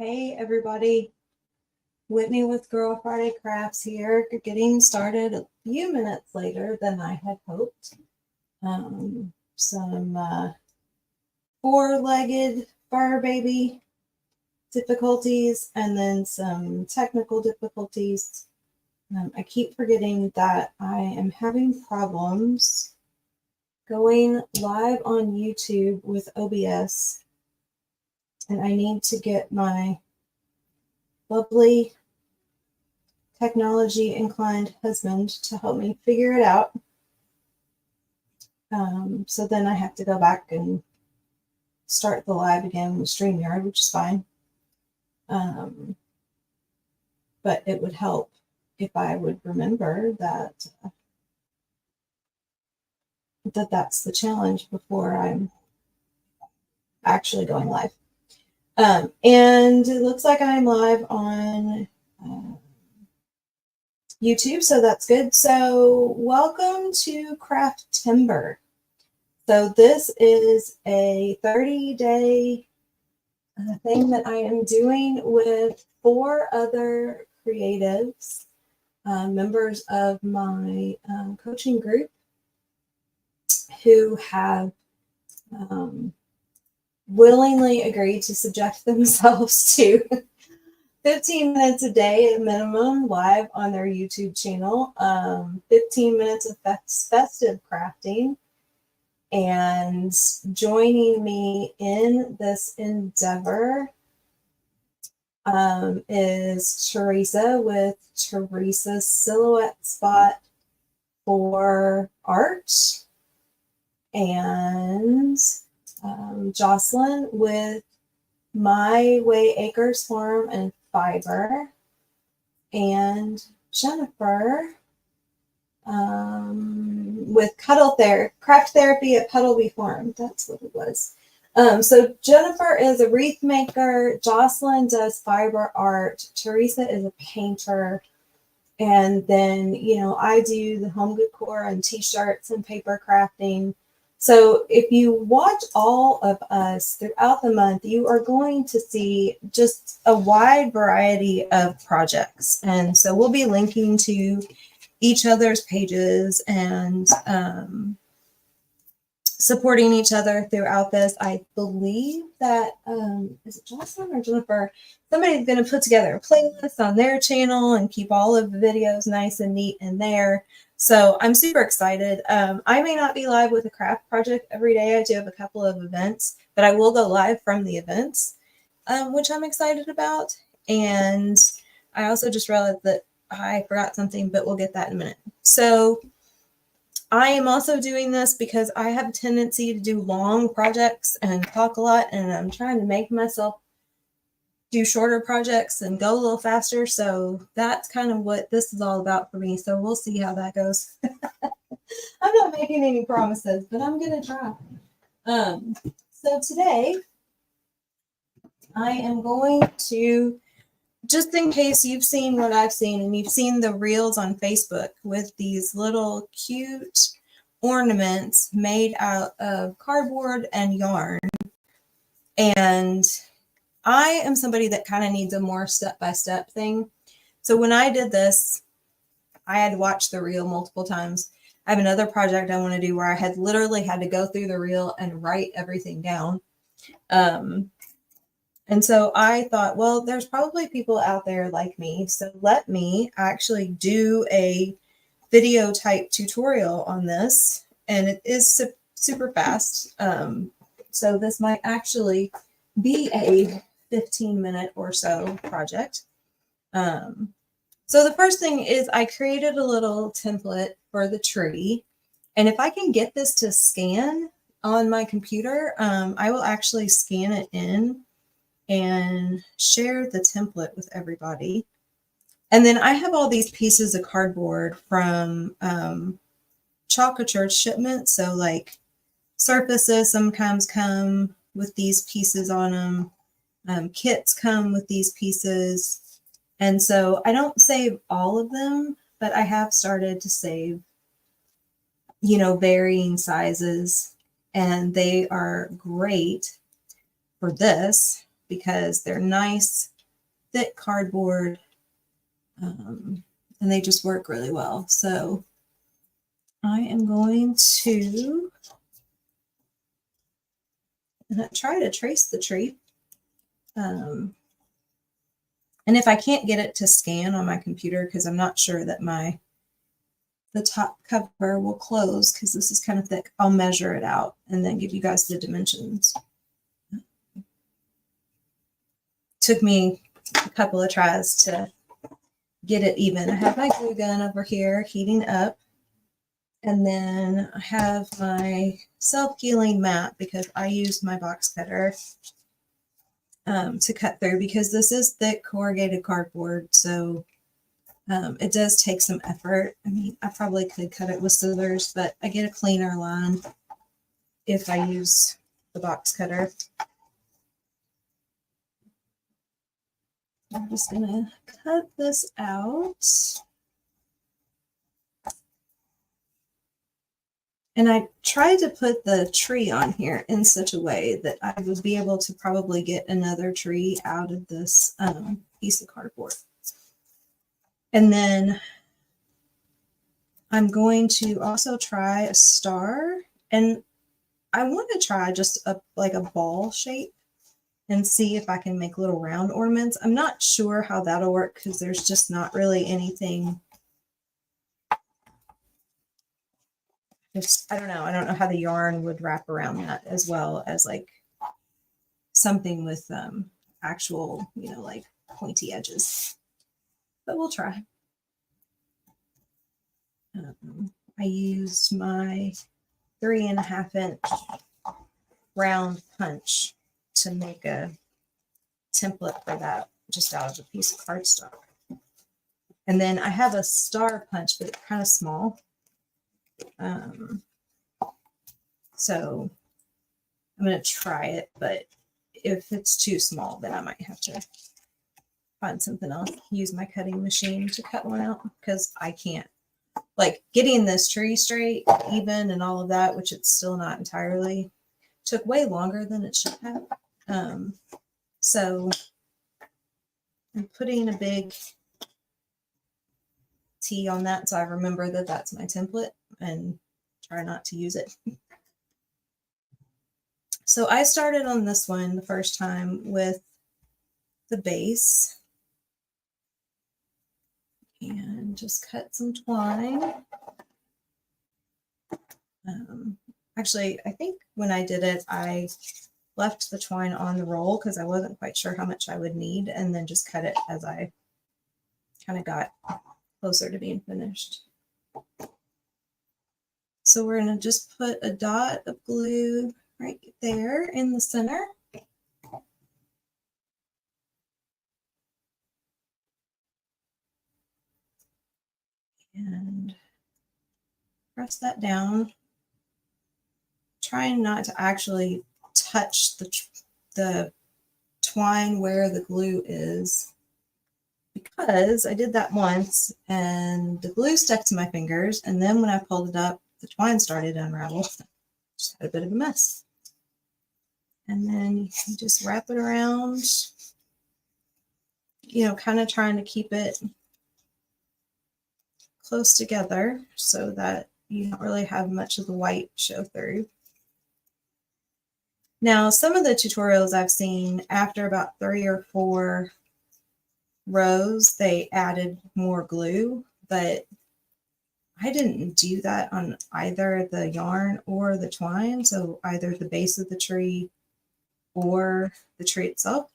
Hey everybody, Whitney with Girl Friday Crafts here, getting started a few minutes later than I had hoped. Some four-legged fur baby difficulties and then some technical difficulties. I keep forgetting that I am having problems going live on YouTube with OBS, and I need to get my lovely technology inclined husband to help me figure it out. So then I have to go back and start the live again with StreamYard, which is fine. But it would help if I would remember that that's the challenge before I'm actually going live. And it looks like I'm live on YouTube, so that's good. So welcome to Craftember. So this is a 30-day thing that I am doing with 4 other creatives, members of my coaching group, who have willingly agreed to subject themselves to 15 minutes a day at minimum live on their YouTube channel, 15 minutes of festive crafting, and joining me in this endeavor is Teresa with Teresa's Silhouette Spot for Art, and Jocelyn with My Way Acres Farm and Fiber, and Jennifer with Craft Therapy at Puddleby Farm. That's what it was. So Jennifer is a wreath maker, Jocelyn does fiber art, Teresa is a painter, and then, I do the home decor and t-shirts and paper crafting. So if you watch all of us throughout the month, you are going to see just a wide variety of projects. And so we'll be linking to each other's pages and supporting each other throughout this. I believe that, is it Jocelyn or Jennifer? Somebody's going to put together a playlist on their channel and keep all of the videos nice and neat in there. So I'm super excited. I may not be live with a craft project every day. I do have a couple of events, but I will go live from the events, which I'm excited about. And I also just realized that I forgot something, but we'll get that in a minute. So I am also doing this because I have a tendency to do long projects and talk a lot, and I'm trying to make myself do shorter projects and go a little faster. So that's kind of what this is all about for me. So we'll see how that goes. I'm not making any promises, but I'm going to try. So today I am going to, just in case you've seen what I've seen and you've seen the reels on Facebook with these little cute ornaments made out of cardboard and yarn. And I am somebody that kind of needs a more step-by-step thing. So when I did this, I had to watch the reel multiple times. I have another project I want to do where I had literally had to go through the reel and write everything down. And so I thought, well, there's probably people out there like me. So let me actually do a video type tutorial on this. And it is super fast. So this might actually be a 15-minute or so project. So the first thing is I created a little template for the tree. And if I can get this to scan on my computer, I will actually scan it in and share the template with everybody. And then I have all these pieces of cardboard from Chocolate Church shipment. So like surfaces sometimes come with these pieces on them. Kits come with these pieces. And so I don't save all of them, but I have started to save, varying sizes. And they are great for this because they're nice thick cardboard, and they just work really well. So I am going to try to trace the tree. And if I can't get it to scan on my computer, because I'm not sure that the top cover will close, because this is kind of thick, I'll measure it out and then give you guys the dimensions. Took me a couple of tries to get it even. I have my glue gun over here heating up. And then I have my self-healing mat, because I used my box cutter to cut through, because this is thick corrugated cardboard. So it does take some effort. I mean, I probably could cut it with scissors, but I get a cleaner line if I use the box cutter. I'm just going to cut this out. And I tried to put the tree on here in such a way that I would be able to probably get another tree out of this piece of cardboard. And then I'm going to also try a star. And I want to try just like a ball shape and see if I can make little round ornaments. I'm not sure how that'll work, because there's just not really anything. I don't know. I don't know how the yarn would wrap around that, as well as like something with actual, like pointy edges. But we'll try. I used my 3.5-inch round punch to make a template for that, just out of a piece of cardstock. And then I have a star punch, but it's kind of small. So I'm going to try it, but if it's too small, then I might have to find something else. Use my cutting machine to cut one out, because I can't. Like, getting this tree straight, even, and all of that, which it's still not entirely, took way longer than it should have. So I'm putting a big T on that, so I remember that that's my template and try not to use it. So I started on this one the first time with the base and just cut some twine. Actually, I think when I did it, I left the twine on the roll because I wasn't quite sure how much I would need, and then just cut it as I kind of got closer to being finished. So we're going to just put a dot of glue right there in the center. And press that down. Trying not to actually touch the twine where the glue is, because I did that once and the glue stuck to my fingers, and then when I pulled it up, the twine started to unravel. Just had a bit of a mess. And then you just wrap it around, kind of trying to keep it close together so that you don't really have much of the white show through. Now, some of the tutorials I've seen, after about 3 or 4 rows, they added more glue, but I didn't do that on either the yarn or the twine, so either the base of the tree or the tree itself.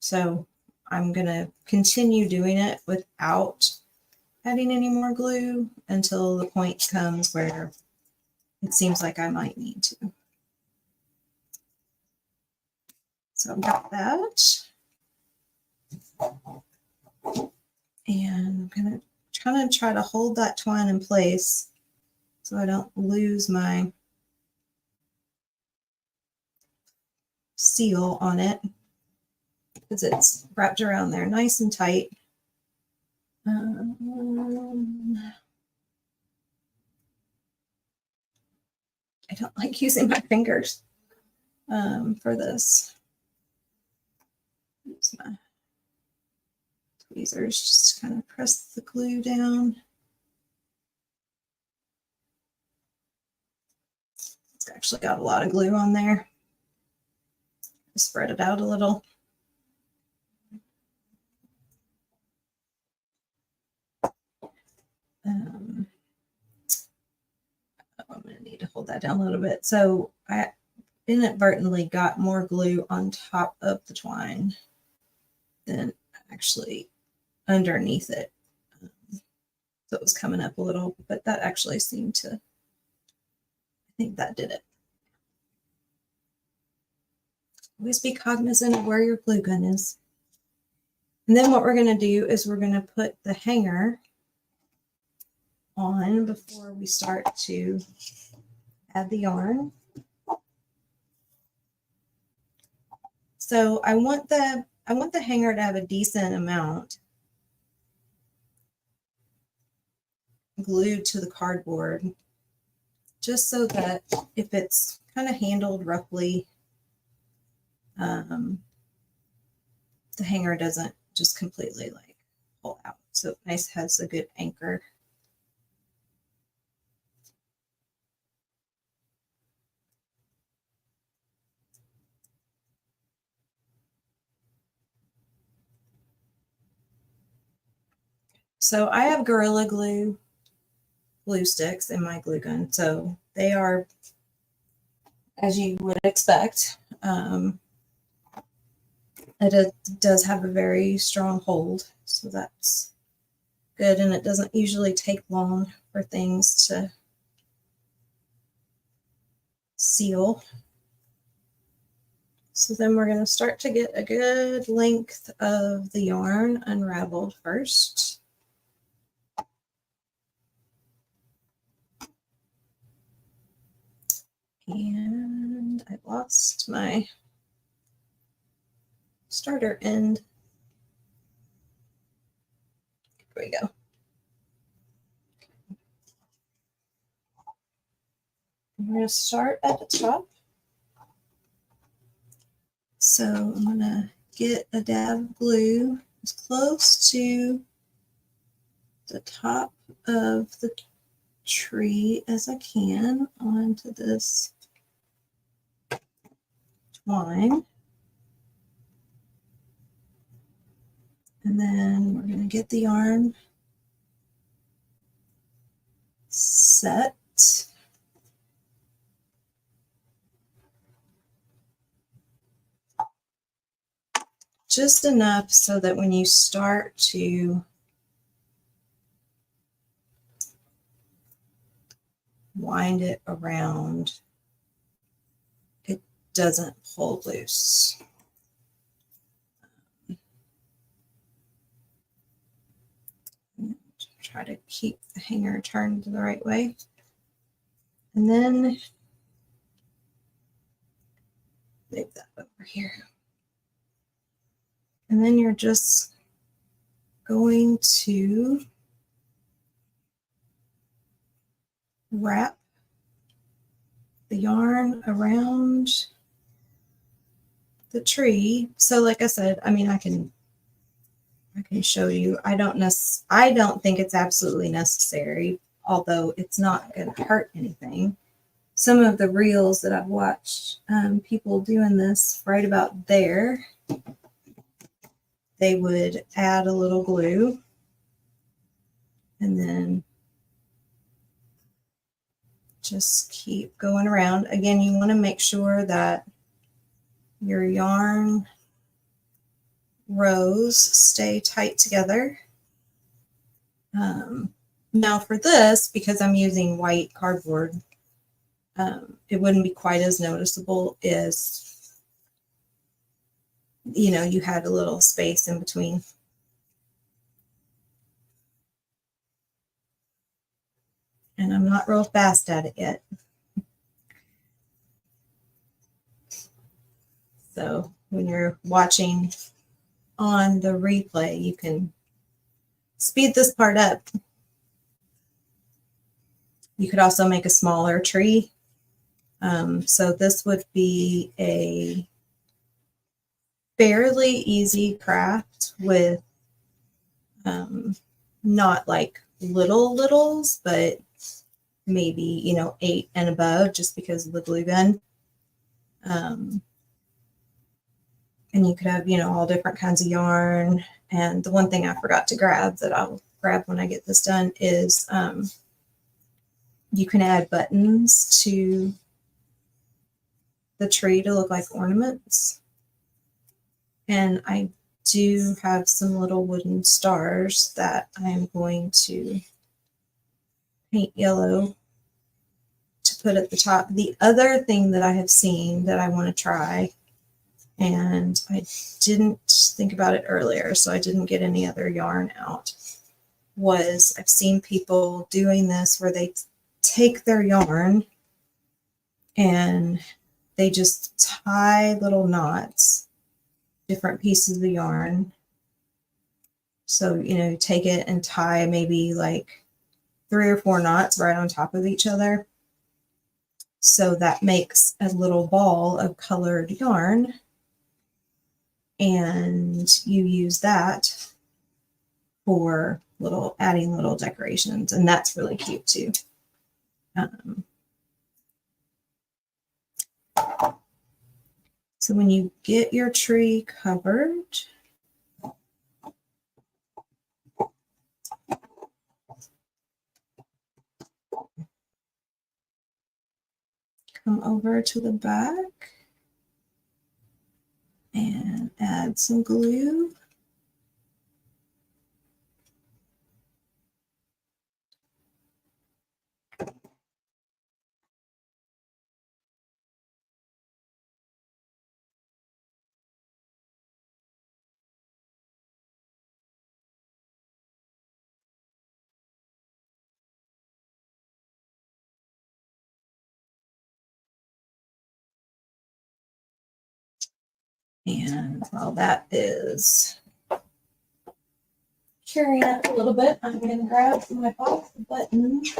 So I'm going to continue doing it without adding any more glue until the point comes where it seems like I might need to. So I've got that. And I'm going to kind of try to hold that twine in place so I don't lose my seal on it, because it's wrapped around there nice and tight. I don't like using my fingers for this. use my tweezers just to kind of press the glue down. It's actually got a lot of glue on there. Spread it out a little. I'm going to need to hold that down a little bit. So I inadvertently got more glue on top of the twine than actually underneath it. So it was coming up a little, but that actually seemed to, I think that did it. Always be cognizant of where your glue gun is. And then what we're going to do is we're going to put the hanger on before we start to add the yarn. So I want the hanger to have a decent amount glued to the cardboard, just so that if it's kind of handled roughly, the hanger doesn't just completely like pull out. So nice, has a good anchor. So I have Gorilla Glue glue sticks in my glue gun. So they are, as you would expect, it does have a very strong hold. So that's good. And it doesn't usually take long for things to seal. So then we're going to start to get a good length of the yarn unraveled first. And I lost my starter end. Here we go. I'm going to start at the top. So I'm going to get a dab of glue as close to the top of the tree as I can onto this twine. And then we're going to get the yarn set. Just enough so that when you start to wind it around, it doesn't pull loose. Try to keep the hanger turned the right way. And then move that over here. And then you're just going to wrap the yarn around the tree. So like I said, I mean, I can show you. I don't think it's absolutely necessary, although it's not going to hurt anything. Some of the reels that I've watched people doing this right about there, they would add a little glue and then just keep going around. Again, you want to make sure that your yarn rows stay tight together. Now for this, because I'm using white cardboard, it wouldn't be quite as noticeable as, you know, you had a little space in between. And I'm not real fast at it yet. So when you're watching on the replay, you can speed this part up. You could also make a smaller tree. So this would be a fairly easy craft with not like littles, but maybe, you know, 8 and above, just because of the glue gun. And you could have, you know, all different kinds of yarn. And the one thing I forgot to grab that I'll grab when I get this done is you can add buttons to the tree to look like ornaments. And I do have some little wooden stars that I'm going to paint yellow to put at the top. The other thing that I have seen that I want to try, and I didn't think about it earlier, so I didn't get any other yarn out, was I've seen people doing this where they take their yarn and they just tie little knots, different pieces of the yarn. So, you know, take it and tie maybe like 3 or 4 knots right on top of each other. So that makes a little ball of colored yarn. And you use that for adding little decorations. And that's really cute too. So when you get your tree covered, come over to the back and add some glue. And while that is curing up a little bit, I'm going to grab my box of buttons.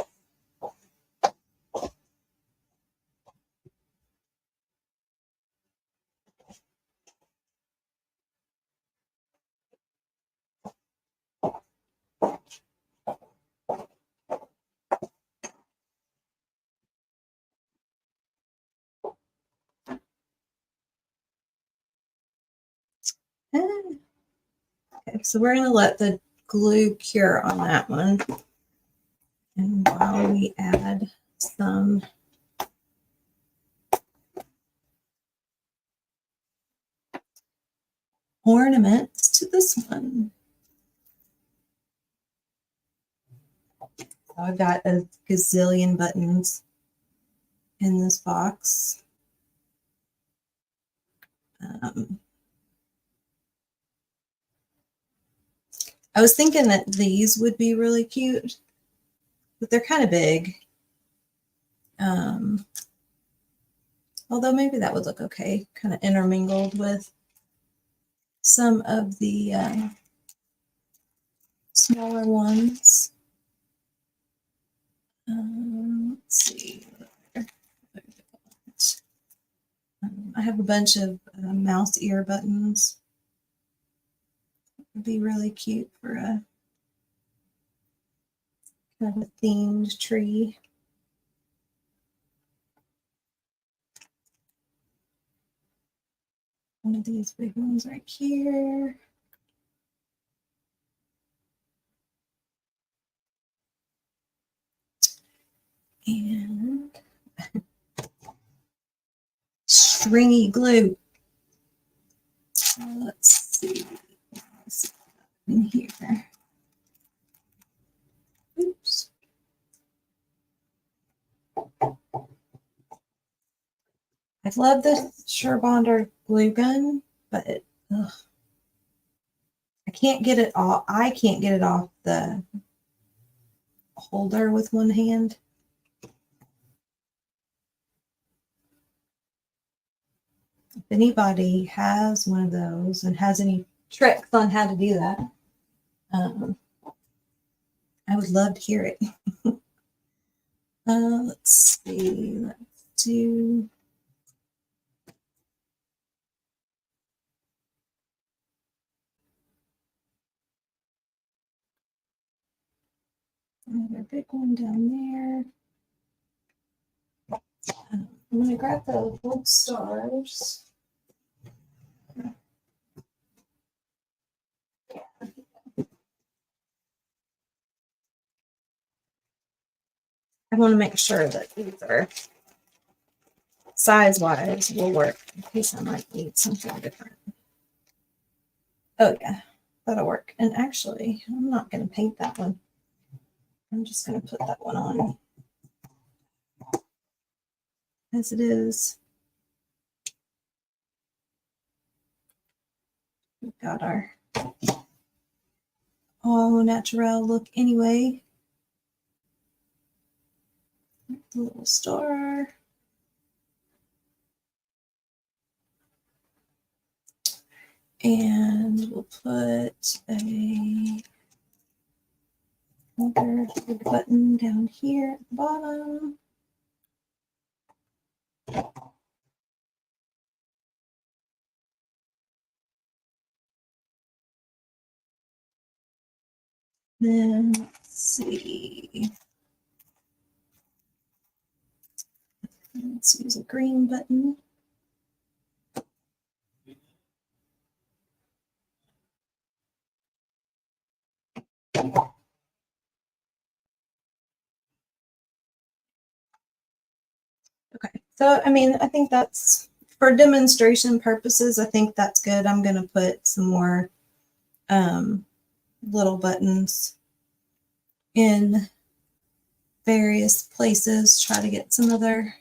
Okay, so we're going to let the glue cure on that one. And while we add some ornaments to this one. So I've got a gazillion buttons in this box. I was thinking that these would be really cute, but they're kind of big. Although maybe that would look okay, kind of intermingled with some of the smaller ones. Let's see. I have a bunch of mouse ear buttons. Would be really cute for a kind of a themed tree. One of these big ones right here. And stringy glue. Let's see. In here. Oops. I've loved the Surebonder glue gun, but I can't get it off. I can't get it off the holder with one hand. If anybody has one of those and has any tricks on how to do that, I would love to hear it. Let's see. Let's do. Another big one down there. I'm going to grab the gold stars. I want to make sure that these are size-wise will work in case I might need something different. Oh yeah, that'll work. And actually, I'm not going to paint that one. I'm just going to put that one on as it is. We've got our all natural look anyway. The little star. And we'll put another big button down here at the bottom. Then let's see. Let's use a green button. Okay, so I mean, I think that's for demonstration purposes. I think that's good. I'm going to put some more little buttons in various places, try to get some other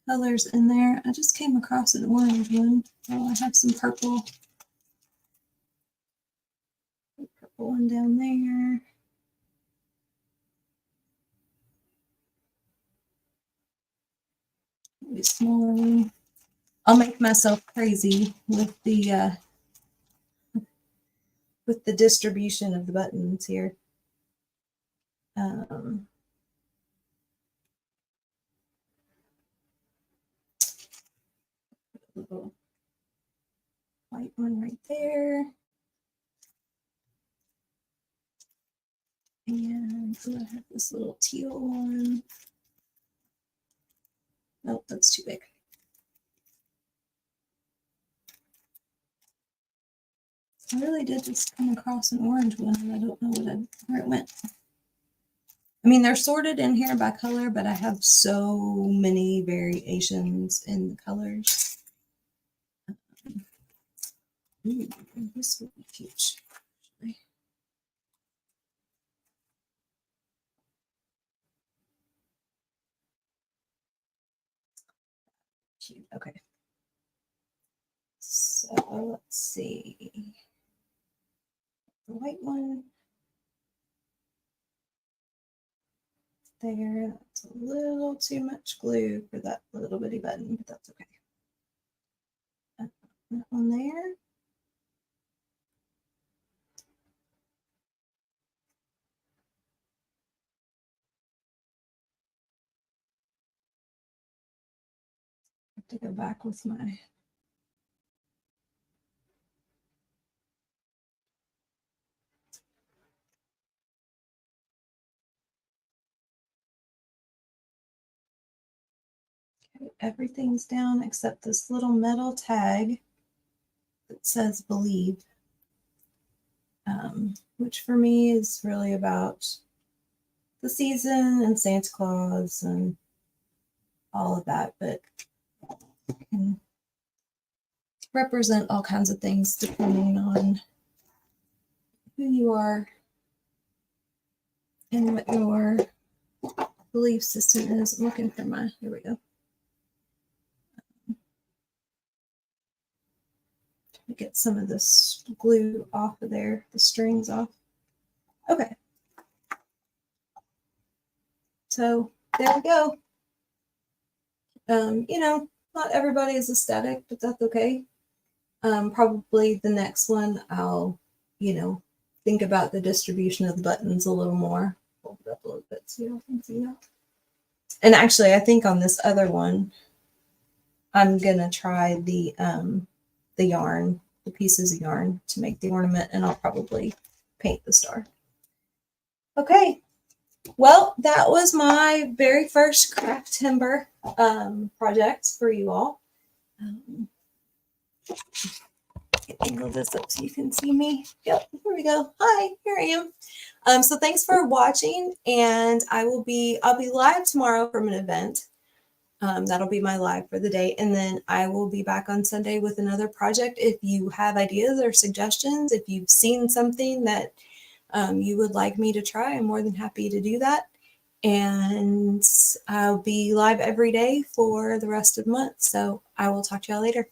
colors in there. I just came across an orange one. Oh, I have some purple. Purple one down there. Maybe a smaller one. I'll make myself crazy with the distribution of the buttons here. Little white one right there. And I have this little teal one. Nope, that's too big. I really did just come across an orange one, and I don't know where it went. I mean, they're sorted in here by color, but I have so many variations in the colors. Ooh, this would be huge. Cute. Okay. So let's see. The white one there. That's a little too much glue for that little bitty button, but that's okay. That one there. I have to go back with my everything's down except this little metal tag that says believe, which for me is really about the season and Santa Claus and all of that, but can represent all kinds of things depending on who you are and what your belief system is. I'm looking for my, here we go. To get some of this glue off of there, the strings off. Okay. So there we go. You know, not everybody is aesthetic, but that's okay. Probably the next one, I'll, you know, think about the distribution of the buttons a little more. Hold it up a little bit so you can see that. And actually, I think on this other one, I'm gonna try the yarn, the pieces of yarn to make the ornament, and I'll probably paint the star. Okay, Well, that was my very first Craftember project for you all. Angle this up so you can see me. Yep, here we go. Hi, here I am. So thanks for watching, and I'll be live tomorrow from an event. That'll be my live for the day, and then I will be back on Sunday with another project. If you have ideas or suggestions, if you've seen something that you would like me to try, I'm more than happy to do that. And I'll be live every day for the rest of the month. So I will talk to y'all later.